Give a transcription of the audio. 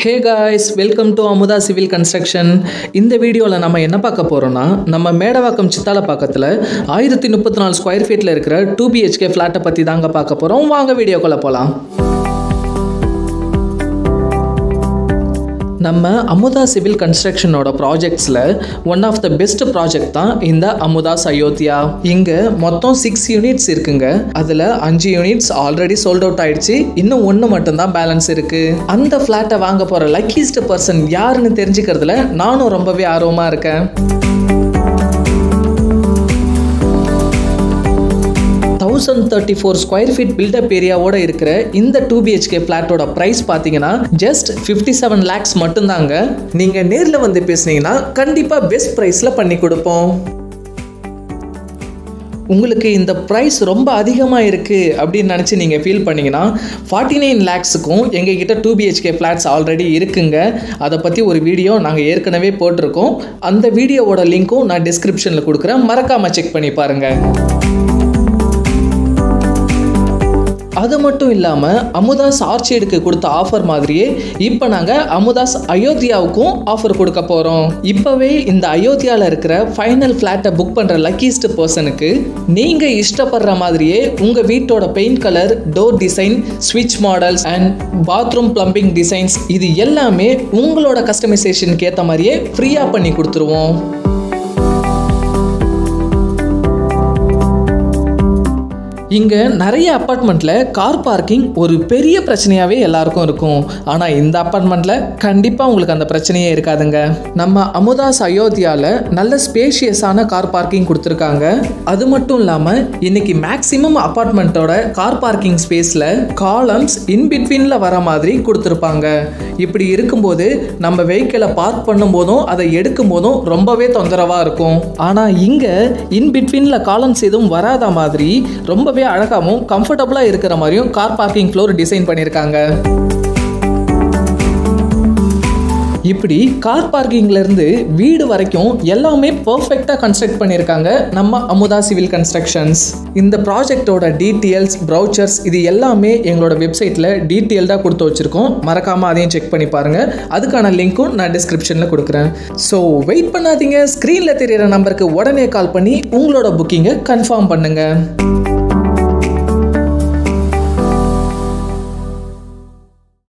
Hey guys, welcome to Amuda Civil Construction. இந்த வீடியோல நம்ம என்ன பார்க்க போறோம்னா நம்ம மேடவாக்கம் சித்தால பக்கத்துல 1034 ஸ்கொயர் ஃபீட்ல இருக்கிற 2 BHK ஃபிளாட்டை பத்தி தாங்க பார்க்க போறோம். வாங்க வீடியோக்குள்ள போலாம். நம்ம அமுதா சிவில் கன்ஸ்ட்ரக்ஷனோட ப்ராஜெக்ட்ஸில் one of the best project தான் இந்த அமுதாஸ் அயோத்தியா. இங்கே மொத்தம் 6 யூனிட்ஸ் இருக்குங்க. அதில் 5 யூனிட்ஸ் ஆல்ரெடி சோல்ட் அவுட் ஆயிடுச்சு. இன்னும் 1 மட்டும்தான் பேலன்ஸ் இருக்கு. அந்த ஃப்ளாட்டை வாங்க போகிற லக்கியஸ்ட் பர்சன் யாருன்னு தெரிஞ்சுக்கிறதுல நானும் ரொம்பவே ஆர்வமாக இருக்கேன். 1034 ஸ்கொயர் ஃபீட் பில்டப் ஏரியாவோட இருக்கிற இந்த 2 BHK ஃபிளாட்டோட பிரைஸ் பார்த்தீங்கன்னா ஜஸ்ட் 57 lakhs மட்டும்தாங்க. நீங்கள் நேரில் வந்து பேசுனீங்கன்னா கண்டிப்பாக பெஸ்ட் ப்ரைஸில் பண்ணி கொடுப்போம். உங்களுக்கு இந்த ப்ரைஸ் ரொம்ப அதிகமாக இருக்குது அப்படின்னு நினச்சி நீங்கள் ஃபீல் பண்ணிங்கன்னா 49 lakhsக்கும் எங்ககிட்ட 2 BHK ஃப்ளாட்ஸ் ஆல்ரெடி இருக்குங்க. அதை பற்றி ஒரு வீடியோ நாங்கள் ஏற்கனவே போட்டிருக்கோம். அந்த வீடியோவோட லிங்க்கும் நான் டிஸ்கிரிப்ஷனில் கொடுக்குறேன், மறக்காமல் செக் பண்ணி பாருங்கள். அது மட்டும் இல்லாமல் அமுதாஸ் ஆர்ச்சேடுக்கு கொடுத்த ஆஃபர் மாதிரியே இப்போ நாங்கள் அமுதாஸ் அயோத்தியாவுக்கும் ஆஃபர் கொடுக்க போகிறோம். இப்போவே இந்த அயோத்தியாவில் இருக்கிற ஃபைனல் ஃப்ளாட்டை புக் பண்ணுற லக்கியஸ்ட் பர்சனுக்கு நீங்கள் இஷ்டப்படுற மாதிரியே உங்கள் வீட்டோட பெயிண்ட் கலர், டோர் டிசைன், ஸ்விட்ச் models and bathroom plumbing designs இது எல்லாமே உங்களோட கஸ்டமைசேஷனுக்கு ஏற்ற மாதிரியே ஃப்ரீயாக பண்ணி கொடுத்துருவோம். இங்கே நிறைய அப்பார்ட்மெண்ட்டில் கார் பார்க்கிங் ஒரு பெரிய பிரச்சனையாகவே எல்லாருக்கும் இருக்கும். ஆனால் இந்த அப்பார்ட்மெண்ட்டில் கண்டிப்பாக உங்களுக்கு அந்த பிரச்சனையே இருக்காதுங்க. நம்ம அமுதாஸ் அயோத்தியாவில் நல்ல ஸ்பேஷியஸான கார் பார்க்கிங் கொடுத்துருக்காங்க. அது மட்டும் இல்லாமல் இன்னைக்கு மேக்ஸிமம் அப்பார்ட்மெண்ட்டோட கார் பார்க்கிங் ஸ்பேஸில் காலம்ஸ் இன்பிட்வீனில் வர மாதிரி கொடுத்துருப்பாங்க. இப்படி இருக்கும்போது நம்ம வெஹிக்கிளை பார்க் பண்ணும்போதும் அதை எடுக்கும் போதும் ரொம்பவே தொந்தரவாக இருக்கும். ஆனால் இங்கே இன்பிட்வீனில் காலம்ஸ் எதுவும் வராத மாதிரி ரொம்பவே அழகாவும் கம்ஃபர்டபுளா இருக்கிற மாதிரியும் கார் பார்க்கிங் ஃப்ளோர் டிசைன் பண்ணிருக்காங்க. இப்படி கார் பார்க்கிங்ல இருந்து வீடு வரைக்கும் எல்லாமே பெர்ஃபெக்ட்டா கன்ஸ்ட்ரக்ட் பண்ணிருக்காங்க நம்ம அமுதா சிவில் கன்ஸ்ட்ரக்ஷன்ஸ். இந்த ப்ராஜெக்டோட டீடைல்ஸ், ப்ரௌச்சர்ஸ் இது எல்லாமே எங்களோட வெப்சைட்ல டீடைல்டா கொடுத்து வச்சிருக்கோம். மறக்காம அதையும் செக் பண்ணி பாருங்க. அதுக்கான லிங்க்கும் நான் டிஸ்கிரிப்ஷன்ல கொடுக்குறேன். ஸோ வெயிட் பண்ணாதீங்க, ஸ்கிரீன்ல தெரியுற நம்பருக்கு உடனே கால் பண்ணி உங்களோட புக்கிங்கை கன்ஃபார்ம் பண்ணுங்க.